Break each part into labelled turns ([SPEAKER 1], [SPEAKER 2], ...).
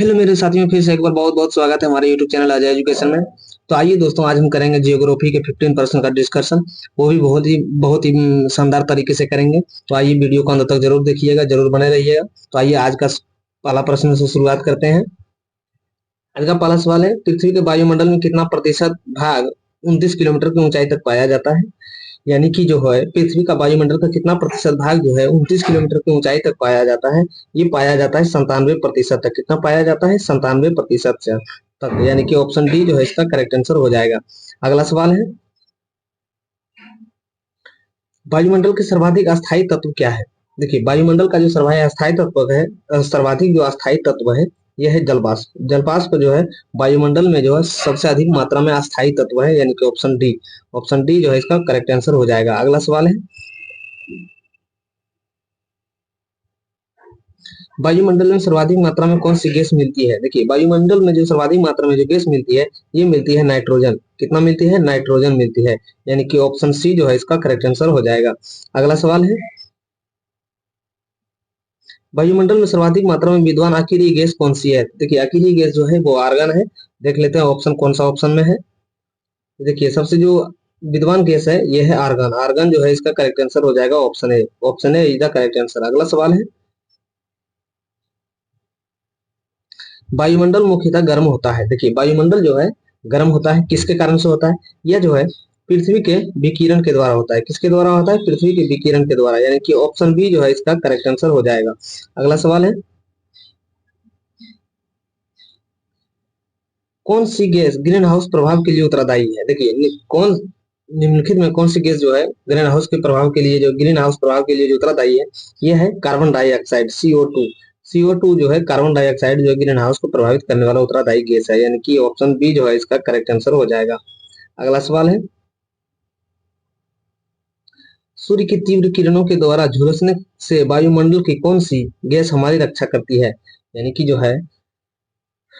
[SPEAKER 1] Hello मेरे साथियों, फिर से एक बार बहुत बहुत स्वागत है हमारे यूट्यूब चैनल अजय एजुकेशन में। तो आइए दोस्तों, आज हम करेंगे जियोग्राफी के 15% का डिस्कशन। वो भी बहुत ही शानदार तरीके से करेंगे। तो आइए वीडियो को अंत तक जरूर देखिएगा, जरूर बने रहिएगा। तो आइए आज का पहला प्रश्न से शुरुआत करते हैं। आज का पहला सवाल है, पृथ्वी के वायुमंडल में कितना प्रतिशत भाग 29 किलोमीटर की ऊंचाई तक पाया जाता है। यानी कि जो है पृथ्वी का वायुमंडल का कितना प्रतिशत भाग जो है 29 किलोमीटर की ऊंचाई तक पाया जाता है। ये पाया जाता है 97% तक। कितना पाया जाता है? 97% से तक। यानी कि ऑप्शन डी जो है इसका करेक्ट आंसर हो जाएगा। अगला सवाल है, वायुमंडल के सर्वाधिक अस्थायी तत्व क्या है। देखिए, वायुमंडल का जो सर्वाधिक जो अस्थायी तत्व है, यह है जलवाष्प। जलवाष्प जो है वायुमंडल में जो है सबसे अधिक मात्रा में अस्थायी तत्व है। यानी कि ऑप्शन डी। ऑप्शन डी जो है इसका करेक्ट आंसर हो जाएगा। अगला सवाल है, वायुमंडल में सर्वाधिक मात्रा में कौन सी गैस मिलती है। देखिए, वायुमंडल में जो सर्वाधिक मात्रा में जो गैस मिलती है, ये मिलती है नाइट्रोजन। कितना मिलती है? नाइट्रोजन मिलती है। यानी कि ऑप्शन सी जो है इसका करेक्ट आंसर हो जाएगा। अगला सवाल है, वायुमंडल में सर्वाधिक मात्रा में विद्वान अकेली गैस कौन सी है। देखिए, अकेली गैस जो है वो आर्गन है। देख लेते हैं ऑप्शन कौन सा ऑप्शन में है। देखिए, सबसे जो विद्वान गैस है ये है आर्गन। आर्गन जो है इसका करेक्ट आंसर हो जाएगा option A. Option A is the correct answer. अगला सवाल है, वायुमंडल मुख्यतः गर्म होता है। देखिए, वायुमंडल जो है गर्म होता है, किसके कारण से होता है? यह जो है पृथ्वी के विकिरण के द्वारा होता है। किसके द्वारा होता है? पृथ्वी के विकिरण के द्वारा। यानी कि ऑप्शन बी जो है इसका करेक्ट आंसर हो जाएगा। अगला सवाल है, कौन सी गैस ग्रीन हाउस प्रभाव के लिए उत्तरदायी है। देखिए, निम्नलिखित में कौन सी गैस जो है ग्रीन हाउस के प्रभाव के लिए, जो ग्रीन हाउस प्रभाव के लिए जो उत्तरदायी है, यह है कार्बन डाइऑक्साइड, CO2। CO2 जो है कार्बन डाइऑक्साइड जो ग्रीन हाउस को प्रभावित करने वाला उत्तरदायी गैस है। यानी कि ऑप्शन बी जो है इसका करेक्ट आंसर हो जाएगा। अगला सवाल है, सूर्य की तीव्र किरणों के द्वारा झुलसने से वायुमंडल की कौन सी गैस हमारी रक्षा करती है। यानी कि जो है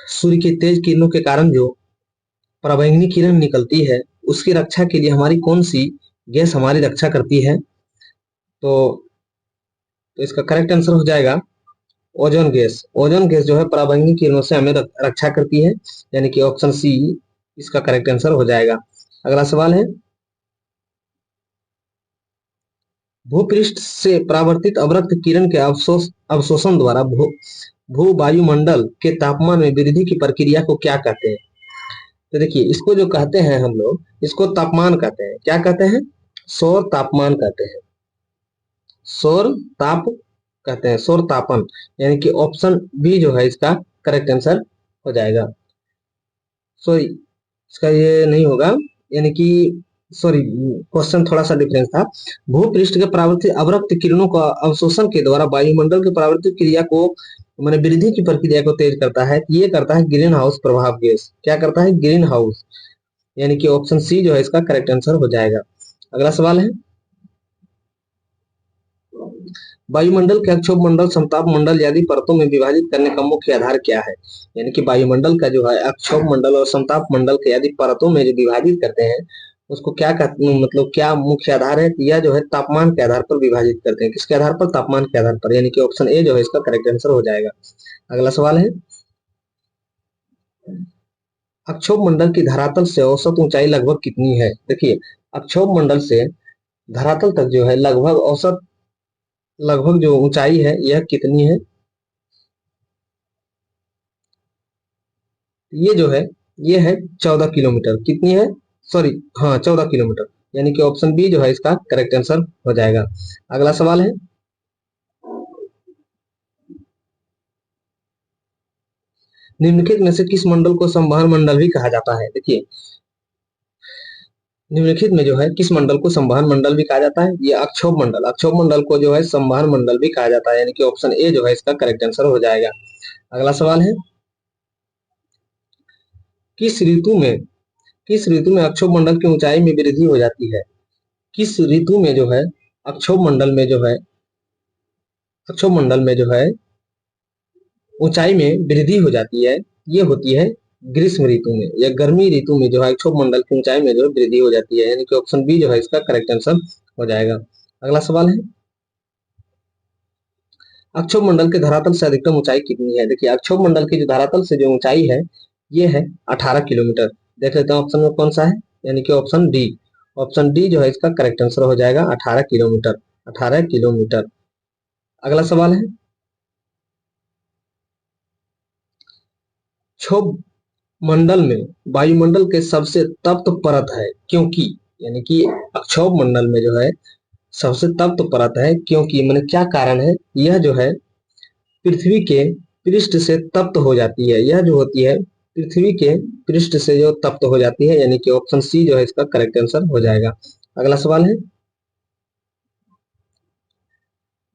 [SPEAKER 1] सूर्य की तेज किरणों के कारण जो पराबैंगनी किरण निकलती है, उसकी रक्षा के लिए हमारी कौन सी गैस हमारी रक्षा करती है। तो, तो इसका करेक्ट आंसर हो जाएगा ओजोन गैस। ओजोन गैस जो है पराबैंगनी किरणों से हमें रक्षा करती है। यानी कि ऑप्शन सी इसका करेक्ट आंसर हो जाएगा। अगला सवाल है, भूपृष्ठ से परावर्तित अवरक्त किरण के अवशोषण द्वारा भू वायुमंडल के तापमान में वृद्धि की प्रक्रिया को क्या कहते हैं। तो देखिए, इसको जो कहते हैं हम लोग, इसको तापमान कहते हैं। क्या कहते हैं? सौर तापमान कहते हैं। सौर ताप कहते हैं, सौर तापन। यानी कि ऑप्शन बी जो है इसका करेक्ट आंसर हो जाएगा। सॉरी, इसका ये नहीं होगा। यानी कि सॉरी, क्वेश्चन थोड़ा सा डिफरेंस था। भूपृष्ठ के परावर्तित अवरक्त किरणों का अवशोषण के द्वारा वायुमंडल के परावर्तित क्रिया को, मैंने वृद्धि की प्रक्रिया को तेज करता है। ये करता है ग्रीन हाउस प्रभाव गैस। क्या करता है? Green house. यानी कि ऑप्शन सी जो है इसका करेक्ट आंसर हो जाएगा। अगला सवाल है, वायुमंडल के अक्षोभ मंडल, समताप मंडल आदि परतों में विभाजित करने का मुख्य आधार क्या है। यानी कि वायुमंडल का जो है अक्षोभ मंडल और समताप मंडल के आदि परतों में जो विभाजित करते हैं, उसको क्या कहते, मतलब क्या मुख्य आधार है? यह जो है तापमान के आधार पर विभाजित करते हैं। किसके आधार पर? तापमान के आधार पर। यानी कि ऑप्शन ए जो है इसका करेक्ट आंसर हो जाएगा। अगला सवाल है, अक्षोभ मंडल की धरातल से औसत ऊंचाई लगभग कितनी है। देखिए, अक्षोभ मंडल से धरातल तक जो है लगभग जो ऊंचाई है यह कितनी है। ये जो है ये है 14 किलोमीटर। कितनी है? सॉरी, हाँ, 14 किलोमीटर। यानी कि ऑप्शन बी जो है इसका करेक्ट आंसर हो जाएगा। अगला सवाल है, निम्नलिखित में से किस मंडल को संवहन मंडल भी कहा जाता है। देखिए, निम्नलिखित में जो है किस मंडल को संवहन मंडल भी कहा जाता है। ये अक्षोभ मंडल। अक्षोभ मंडल को जो है संवहन मंडल भी कहा जाता है। यानी कि ऑप्शन ए जो है इसका करेक्ट आंसर हो जाएगा। अगला सवाल है, किस ऋतु में किस ऋतु में अक्षोभ मंडल की ऊंचाई में वृद्धि हो जाती है। किस ऋतु में जो है अक्षोभ मंडल में जो है अक्षोभ मंडल में जो है ऊंचाई में वृद्धि हो जाती है। ये होती है ग्रीष्म ऋतु में या गर्मी ऋतु में जो है अक्षोभ मंडल की ऊंचाई में जो है वृद्धि हो जाती है। यानी कि ऑप्शन बी जो है इसका करेक्ट आंसर हो जाएगा। अगला सवाल है, अक्षोभ मंडल के धरातल से अधिकतम ऊंचाई कितनी है? देखिए अक्षोभ मंडल की जो धरातल से जो ऊंचाई है ये है 18 किलोमीटर। देख लेते हैं ऑप्शन में कौन सा है, यानी कि ऑप्शन डी। ऑप्शन डी जो है इसका करेक्ट आंसर हो जाएगा 18 किलोमीटर। 18 किलोमीटर। अगला सवाल है, क्षोभ मंडल में वायुमंडल के सबसे तप्त परत है क्योंकि, यानी कि अक्षोभ मंडल में जो है सबसे तप्त परत है क्योंकि मैंने क्या कारण है, यह जो है पृथ्वी के पृष्ठ से तप्त हो जाती है। यह जो होती है पृथ्वी के पृष्ठ से जो तप्त हो जाती है, यानी कि ऑप्शन सी जो है इसका करेक्ट आंसर हो जाएगा। अगला सवाल है,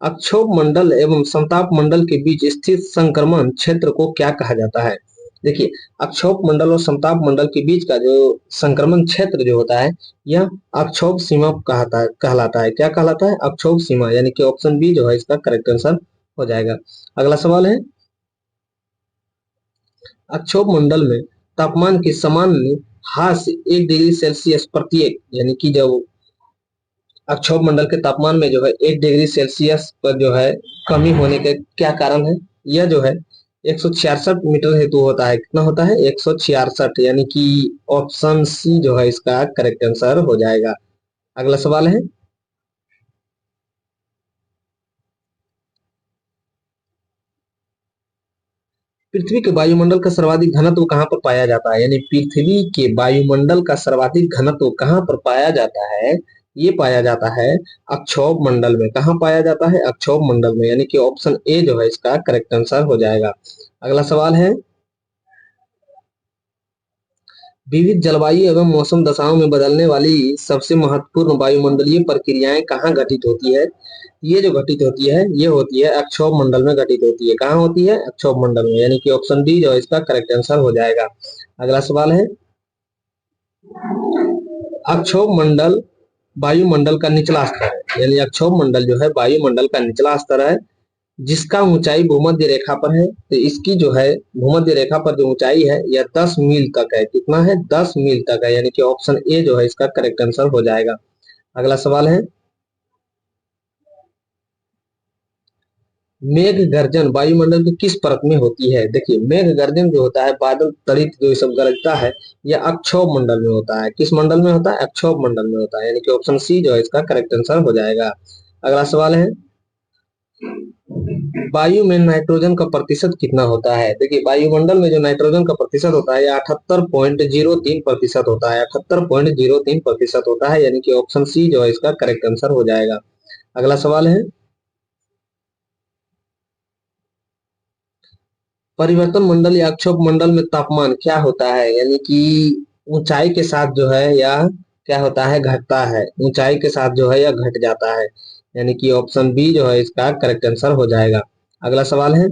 [SPEAKER 1] अक्षोभ मंडल एवं समताप मंडल के बीच स्थित संक्रमण क्षेत्र को क्या कहा जाता है? देखिए अक्षोभ मंडल और समताप मंडल के बीच का जो संक्रमण क्षेत्र जो होता है यह अक्षोभ सीमा कहलाता है। क्या कहलाता है? अक्षोभ सीमा, यानी कि ऑप्शन बी जो है इसका करेक्ट आंसर हो जाएगा। अगला सवाल है, अक्षोभ मंडल में तापमान की सामान्य ह्रास 1 डिग्री सेल्सियस प्रत्येक, यानी कि जब अक्षोभ मंडल के तापमान में जो है 1 डिग्री सेल्सियस पर जो है कमी होने के क्या कारण है? यह जो है 166 मीटर हेतु होता है। कितना होता है? 166, यानी कि ऑप्शन सी जो है इसका करेक्ट आंसर हो जाएगा। अगला सवाल है, पृथ्वी के वायुमंडल का सर्वाधिक घनत्व कहाँ पर पाया जाता है? यानी पृथ्वी के वायुमंडल का सर्वाधिक घनत्व कहाँ पर पाया जाता है? ये पाया जाता है अक्षोभ मंडल में। कहाँ पाया जाता है? अक्षोभ मंडल में, यानी कि ऑप्शन ए जो है इसका करेक्ट आंसर हो जाएगा। अगला सवाल है, विविध जलवायु एवं मौसम दशाओं में बदलने वाली सबसे महत्वपूर्ण वायुमंडलीय प्रक्रियाएं कहाँ घटित होती है? ये जो घटित होती है ये होती है अक्षोभ मंडल में घटित होती है। कहाँ होती है? अक्षोभ मंडल में, यानी कि ऑप्शन डी जो है इसका करेक्ट आंसर हो जाएगा। अगला सवाल है, अक्षोभ मंडल वायुमंडल का निचला स्तर है, यानी अक्षोभ मंडल जो है वायुमंडल का निचला स्तर है जिसका ऊंचाई भूमध्य रेखा पर है। तो इसकी जो है भूमध्य रेखा पर जो ऊंचाई है यह 10 मील तक है। कितना है? 10 मील तक है, यानी कि ऑप्शन ए जो है इसका करेक्ट आंसर हो जाएगा। अगला सवाल है, मेघ गर्जन वायुमंडल की किस परत में होती है? देखिए मेघ गर्जन जो होता है, बादल तड़ित जो सब गरजता है, यह अक्षोभ मंडल में होता है। किस मंडल में होता है? अक्षोभ मंडल में होता है, यानी कि ऑप्शन सी जो है इसका करेक्ट आंसर हो जाएगा। अगला सवाल है, वायु में नाइट्रोजन का प्रतिशत कितना होता है? देखिए वायुमंडल में जो नाइट्रोजन का प्रतिशत होता है यह 78.03% होता है। 78.03% होता है, यानी कि ऑप्शन सी जो है इसका करेक्ट आंसर हो जाएगा। अगला सवाल है, परिवर्तन मंडल या अक्षोभ मंडल में तापमान क्या होता है? यानी कि ऊंचाई के साथ जो है यह क्या होता है? घटता है। ऊंचाई के साथ जो है यह घट जाता है, यानी कि ऑप्शन बी जो है इसका करेक्ट आंसर हो जाएगा। अगला सवाल है,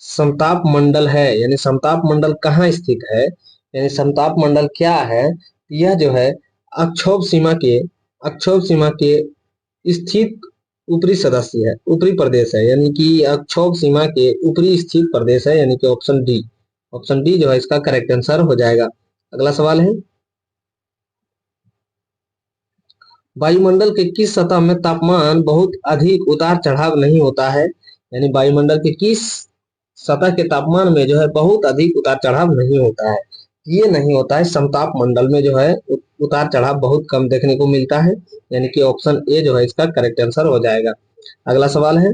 [SPEAKER 1] समताप मंडल है, यानी समताप मंडल कहाँ स्थित है? यानी समताप मंडल क्या है? यह जो है अक्षोभ सीमा के अक्षोभ सीमा के स्थित ऊपरी सदस्य है, ऊपरी प्रदेश है, यानी कि अक्षोभ सीमा के ऊपरी स्थित प्रदेश है, यानी कि ऑप्शन डी। ऑप्शन डी जो है इसका करेक्ट आंसर हो जाएगा। अगला सवाल है, वायुमंडल के किस सतह में तापमान बहुत अधिक उतार चढ़ाव नहीं होता है? यानी वायुमंडल के किस सतह के तापमान में जो है बहुत अधिक उतार चढ़ाव नहीं होता है? ये नहीं होता है। समताप मंडल में जो है उतार चढ़ाव बहुत कम देखने को मिलता है, यानी कि ऑप्शन ए जो है इसका करेक्ट आंसर हो जाएगा। अगला सवाल है,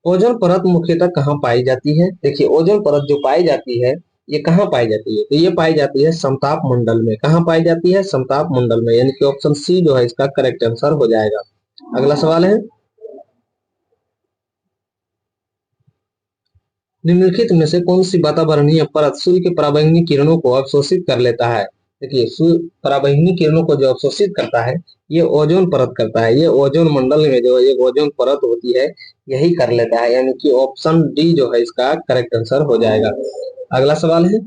[SPEAKER 1] ओजोन परत मुख्यतः कहाँ पाई जाती है? देखिए ओजोन परत जो पाई जाती है ये कहाँ पाई जाती है? तो ये पाई जाती है समताप मंडल में। कहाँ पाई जाती है? समताप मंडल में, यानी कि ऑप्शन सी जो है इसका करेक्ट आंसर हो जाएगा। अगला सवाल है, निम्नलिखित में से कौन सी वातावरणीय परत सूर्य के पराबैंगनी किरणों को अवशोषित कर लेता है? देखिए सूर्य पराबैंगनी किरणों को जो अवशोषित करता है ये ओजोन परत करता है। ये ओजोन मंडल में जो एक ओजोन परत होती है यही कर लेता है, यानी कि ऑप्शन डी जो है इसका करेक्ट आंसर हो जाएगा। अगला सवाल है,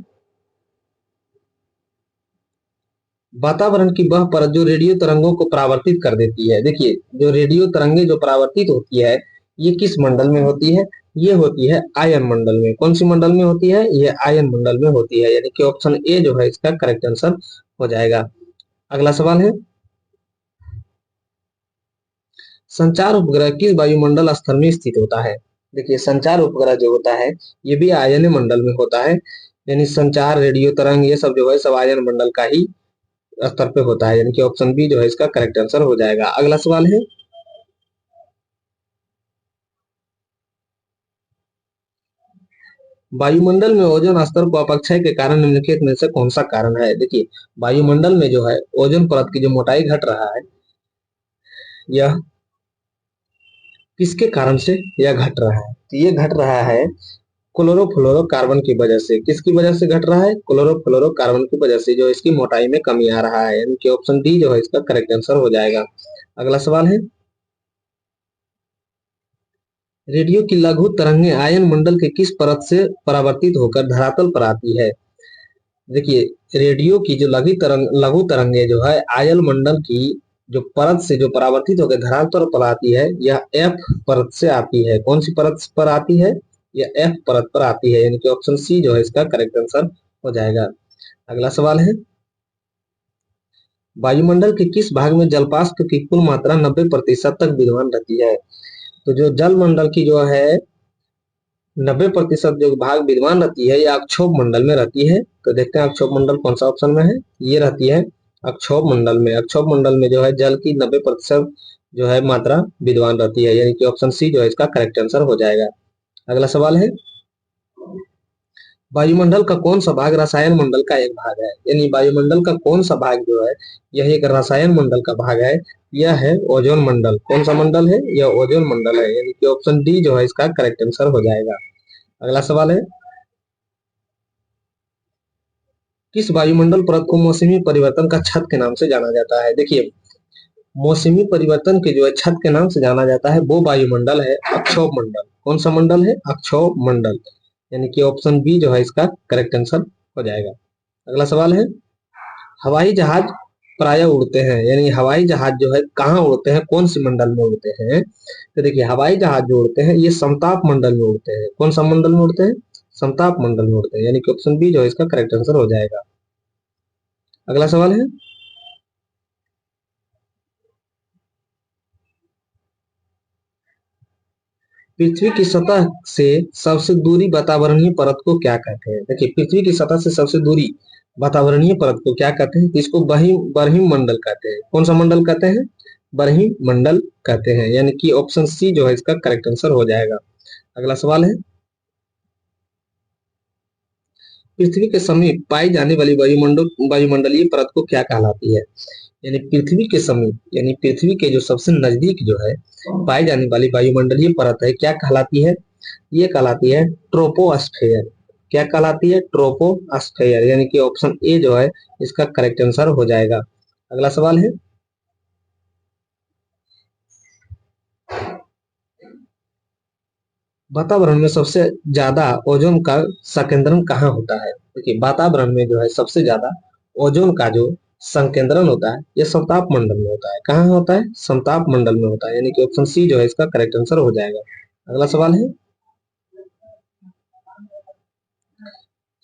[SPEAKER 1] वातावरण की वह परत जो रेडियो तरंगों को परावर्तित कर देती है। देखिए जो रेडियो तरंगे जो परावर्तित होती है ये किस मंडल में होती है? ये होती है आयन मंडल में। कौन सी मंडल में होती है? ये आयन मंडल में होती है, यानी कि ऑप्शन ए जो है इसका करेक्ट आंसर हो जाएगा। अगला सवाल है, संचार उपग्रह किस वायुमंडल स्तर में स्थित होता है? देखिए संचार उपग्रह जो होता है ये भी आयन मंडल में होता है, यानी संचार, रेडियो तरंग, ये सब जो है सब आयन मंडल का ही स्तर पे होता है, यानी कि ऑप्शन बी जो है इसका करेक्ट आंसर हो जाएगा। अगला सवाल है, वायुमंडल में ओजोन स्तर को अपक्षय के कारण निम्नलिखित में से कौन सा कारण है? देखिए वायुमंडल में जो है ओजोन परत की जो मोटाई घट रहा है, यह किसके कारण से यह घट रहा है? तो ये घट रहा है क्लोरोफ्लोरोकार्बन की वजह से। किसकी वजह से घट रहा है? क्लोरोफ्लोरोकार्बन की वजह से, जो इसकी मोटाई में कमी आ रहा है, यानी कि ऑप्शन डी जो है इसका करेक्ट आंसर हो जाएगा। अगला सवाल है, रेडियो की लघु तरंगें आयन मंडल के किस परत से परावर्तित होकर धरातल पर आती है? देखिए रेडियो की जो लघु तरंगे जो है आयन मंडल की जो परत से जो परावर्तित होकर धरातल पर आती है, यह एफ परत से आती है। कौन सी परत पर आती है? यह एफ परत पर आती है, यानी कि ऑप्शन सी जो है इसका करेक्ट आंसर हो जाएगा। अगला सवाल है, वायुमंडल के किस भाग में जलवाष्प की कुल मात्रा 90% तक विद्यमान रहती है? तो जो जल मंडल की जो है 90% जो भाग विद्यमान रहती है, यह अक्षोभ मंडल में रहती है। तो देखते हैं अक्षोभ मंडल कौन सा ऑप्शन में है। ये रहती है अक्षोभ मंडल में। अक्षोभ मंडल में जो है जल की 90% जो है मात्रा विद्यमान रहती है, यानी कि ऑप्शन सी जो है इसका करेक्ट आंसर हो जाएगा। अगला सवाल है, वायुमंडल का कौन सा भाग रसायन मंडल का एक भाग है? यानी वायुमंडल का कौन सा भाग जो है यह एक रसायन मंडल का भाग है? यह है ओजोन मंडल। कौन सा मंडल है? यह ओजोन मंडल है, यानी कि ऑप्शन डी जो है इसका करेक्ट आंसर हो जाएगा। अगला सवाल है, किस वायुमंडल परत को मौसमी परिवर्तन का छत के नाम से जाना जाता है? देखिए मौसमी परिवर्तन के जो है छत के नाम से जाना जाता है वो वायुमंडल है अक्षोभ मंडल। कौन सा मंडल है? अक्षोभ मंडल, यानी कि ऑप्शन बी जो है इसका करेक्ट आंसर हो जाएगा। अगला सवाल है, हवाई जहाज प्राय उड़ते हैं, यानी हवाई जहाज जो है कहाँ उड़ते हैं, कौन सी मंडल में उड़ते हैं? तो देखिए हवाई जहाज जो उड़ते हैं ये समताप मंडल में उड़ते हैं। कौन सा मंडल में उड़ते हैं? समताप मंडल में उड़ते हैं, यानी कि ऑप्शन बी जो है इसका करेक्ट आंसर हो जाएगा। अगला सवाल है, पृथ्वी की सतह से सबसे दूरी वातावरणीय परत को क्या कहते हैं? देखिए पृथ्वी की सतह से सबसे दूरी वातावरणीय परत को क्या कहते हैं? तो इसको बरहीम मंडल कहते हैं। कौन सा मंडल कहते हैं? बरहीम मंडल कहते हैं, यानी कि ऑप्शन सी जो है इसका करेक्ट आंसर हो जाएगा। अगला सवाल है, पृथ्वी के समीप पाई जाने वाली वायुमंडलीय परत को क्या कहलाती है? यानी पृथ्वी के समीप, यानी पृथ्वी के जो सबसे नजदीक जो है पाई जाने वाली वायुमंडलीय परत है, क्या कहलाती है? ये कहलाती है ट्रोपोस्फेयर। क्या कहलाती है? ट्रोपोस्फेयर, यानी कि ऑप्शन ए जो है इसका करेक्ट आंसर हो जाएगा। अगला सवाल है, वातावरण में सबसे ज्यादा ओजोन का संकेंद्रण कहाँ होता है? देखिए वातावरण में जो है सबसे ज्यादा ओजोन का जो संकेंद्रण होता है ये समताप मंडल में होता है। कहाँ होता है? समताप मंडल में होता है, यानी कि ऑप्शन सी जो है इसका करेक्ट आंसर हो जाएगा। अगला सवाल है,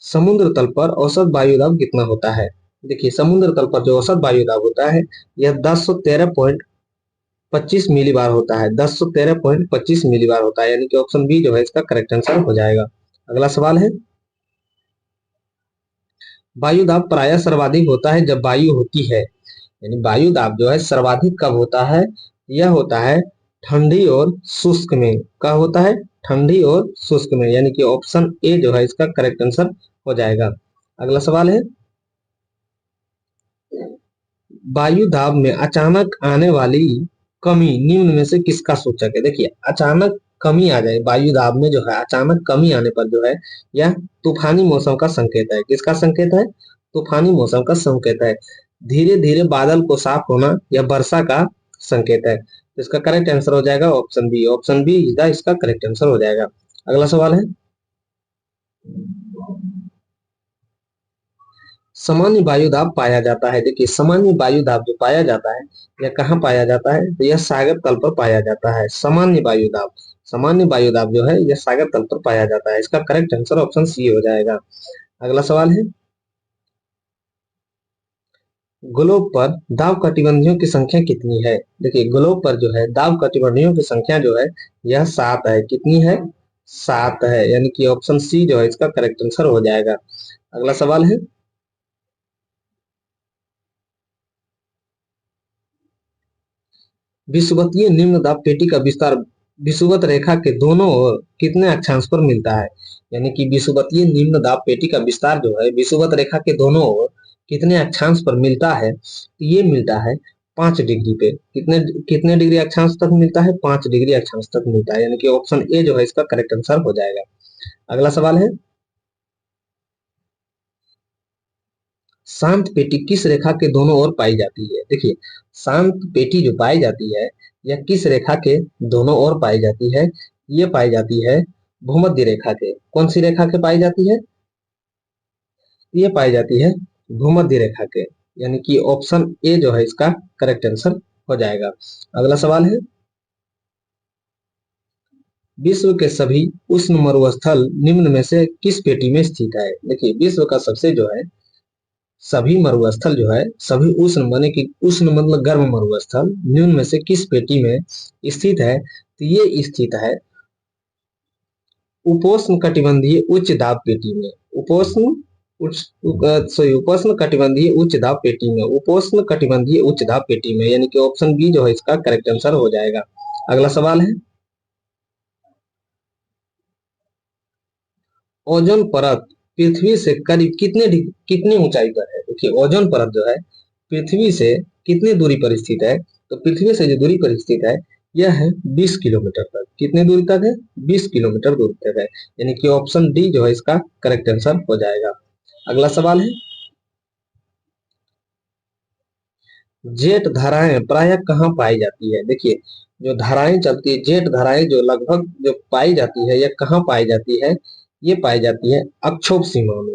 [SPEAKER 1] समुद्र तल पर औसत वायु दाब कितना होता है? देखिए समुद्र तल पर जो औसत वायु दाब होता है यह 1013.25 मिली बार होता है। 1013.25 मिली बार होता है, यानी कि ऑप्शन बी जो है इसका करेक्ट आंसर हो जाएगा। अगला सवाल है, वायु दाब प्रायः सर्वाधिक होता है जब वायु होती है, यानी वायु दाब जो है सर्वाधिक कब होता है? यह होता है ठंडी और शुष्क में। कब होता है? ठंडी और शुष्क में, यानी कि ऑप्शन ए जो है इसका करेक्ट आंसर हो जाएगा। अगला सवाल है, वायु दाब में अचानक आने वाली कमी निम्न में से किसका सूचक है? देखिए अचानक कमी आ जाए वायु दाब में जो है, अचानक कमी आने पर जो है यह तूफानी मौसम का संकेत है। किसका संकेत है? तूफानी मौसम का संकेत है। धीरे धीरे बादल को साफ होना यह वर्षा का संकेत है। तो इसका करेक्ट आंसर हो जाएगा ऑप्शन बी। ऑप्शन बी इसका करेक्ट आंसर हो जाएगा। अगला सवाल है, सामान्य वायु दाब पाया जाता है। देखिए सामान्य वायु दाब जो पाया जाता है यह कहाँ पाया जाता है? तो यह सागर तल पर पाया जाता है। सामान्य वायु दाब, सामान्य वायु दाब जो है यह सागर तल पर पाया जाता है। इसका करेक्ट आंसर ऑप्शन सी हो जाएगा। अगला सवाल है, ग्लोब पर दाब कटिबंधियों की संख्या कितनी है? देखिए ग्लोब पर जो है दाब कटिबंधियों की संख्या जो है यह 7 है। कितनी है? 7 है, यानी कि ऑप्शन सी जो है इसका करेक्ट आंसर हो जाएगा। अगला सवाल है, विषुवतीय निम्न दाब पेटी का विस्तार विषुवत रेखा के दोनों ओर कितने अक्षांश पर मिलता है? यानी कि विषुवतीय निम्न दाब पेटी का विस्तार जो है विषुवत रेखा के दोनों ओर कितने अक्षांश पर मिलता है? तो ये मिलता है 5 डिग्री पे। कितने कितने डिग्री अक्षांश तक मिलता है? 5 डिग्री अक्षांश तक मिलता है, यानी कि ऑप्शन ए जो है इसका करेक्ट आंसर हो जाएगा। अगला सवाल है, शांत पेटी किस रेखा के दोनों ओर पाई जाती है? देखिए शांत पेटी जो पाई जाती है यह किस रेखा के दोनों ओर पाई जाती है? ये पाई जाती है भूमध्य रेखा के। कौन सी रेखा के पाई जाती है? ये पाई जाती है भूमध्य रेखा के, यानी कि ऑप्शन ए जो है इसका करेक्ट आंसर हो जाएगा। अगला सवाल है, विश्व के सभी उष्ण मरुस्थल निम्न में से किस पेटी में स्थित है? देखिए विश्व का सबसे जो है सभी मरुस्थल जो है सभी उष्ण माने कि उष्ण मतलब गर्म मरुस्थल निम्न में से किस पेटी में स्थित है? तो ये स्थित है उपोष्ण कटिबंधीय उच्च दाब पेटी में। उपोष्ण कटिबंधीय उच्च दाब पेटी में, उपोष्ण कटिबंधीय उच्च दाब पेटी में, यानी कि ऑप्शन बी जो है इसका करेक्ट आंसर हो जाएगा। अगला सवाल है, ओजोन परत पृथ्वी से करीब कितनी ऊंचाई पर है? देखिए ओजोन परत जो है पृथ्वी से कितनी दूरी पर स्थित है? तो पृथ्वी से जो दूरी पर स्थित है यह है 20 किलोमीटर तक। कितनी दूरी तक है? 20 किलोमीटर दूरी तक है, यानी कि ऑप्शन डी जो है इसका करेक्ट आंसर हो जाएगा। अगला सवाल है, जेट धाराएं प्रायः कहाँ पाई जाती है? देखिए जो धाराएं चलती है जेट धाराएं जो लगभग जो पाई जाती है यह कहाँ पाई जाती है? ये पाई जाती है अक्षोभ सीमा में,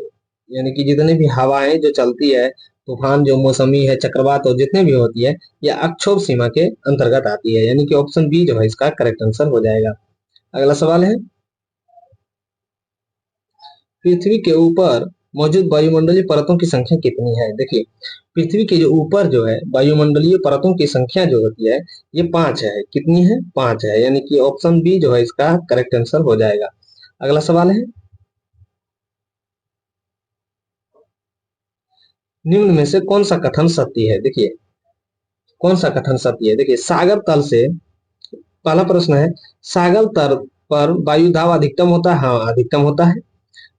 [SPEAKER 1] यानी कि जितने भी हवाएं जो चलती है तूफान जो मौसमी है चक्रवात और जितने भी होती है यह अक्षोभ सीमा के अंतर्गत आती है, यानी कि ऑप्शन बी जो है इसका करेक्ट आंसर हो जाएगा। अगला सवाल है, पृथ्वी के ऊपर मौजूद वायुमंडलीय परतों की संख्या कितनी है? देखिए पृथ्वी के जो ऊपर जो है वायुमंडलीय परतों की संख्या जो होती है ये 5 है। कितनी है? 5 है, यानी कि ऑप्शन बी जो है इसका करेक्ट आंसर हो जाएगा। अगला सवाल है, निम्न में से कौन सा कथन सत्य है? देखिए कौन सा कथन सत्य है? देखिए सागर तल से पहला प्रश्न है, सागर तल पर वायु दाब अधिकतम होता है? हाँ अधिकतम होता है।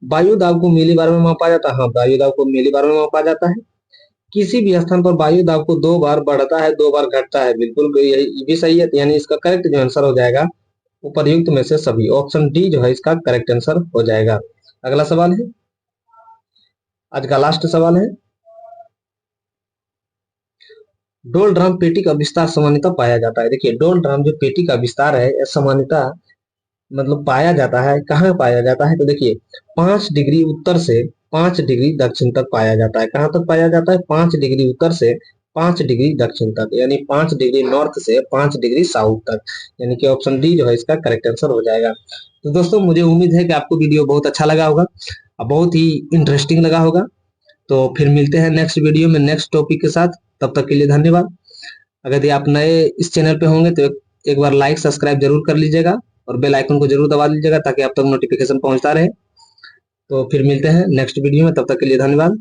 [SPEAKER 1] वायु दाब को मिलीबार में मापा जाता है? हाँ वायु दाब को मिलीबार में मापा जाता है। किसी भी स्थान पर वायु दाब को 2 बार बढ़ता है 2 बार घटता है? बिल्कुल यही भी सही है, यानी इसका करेक्ट जो आंसर हो जाएगा उपर्युक्त में से सभी, ऑप्शन डी जो है इसका करेक्ट आंसर हो जाएगा। अगला सवाल है, आज का लास्ट सवाल है, डोल ड्रम पेटी का विस्तार सामान्यतः पाया जाता है? देखिए डोल ड्रम जो पेटी का विस्तार है यह सामान्यतः मतलब पाया जाता है कहाँ पाया जाता है? तो देखिए 5 डिग्री उत्तर से 5 डिग्री दक्षिण तक पाया जाता है। कहाँ तक पाया जाता है? 5 डिग्री उत्तर से 5 डिग्री दक्षिण तक, यानी 5 डिग्री नॉर्थ से 5 डिग्री साउथ तक, यानी कि ऑप्शन डी जो है इसका करेक्ट आंसर हो जाएगा। तो दोस्तों मुझे उम्मीद है कि आपको वीडियो बहुत अच्छा लगा होगा और बहुत ही इंटरेस्टिंग लगा होगा। तो फिर मिलते हैं नेक्स्ट वीडियो में नेक्स्ट टॉपिक के साथ। तब तक के लिए धन्यवाद। अगर यदि आप नए इस चैनल पे होंगे तो एक बार लाइक सब्सक्राइब जरूर कर लीजिएगा और बेल आइकन को जरूर दबा लीजिएगा ताकि आप तक नोटिफिकेशन पहुंचता रहे। तो फिर मिलते हैं नेक्स्ट वीडियो में, तब तक के लिए धन्यवाद।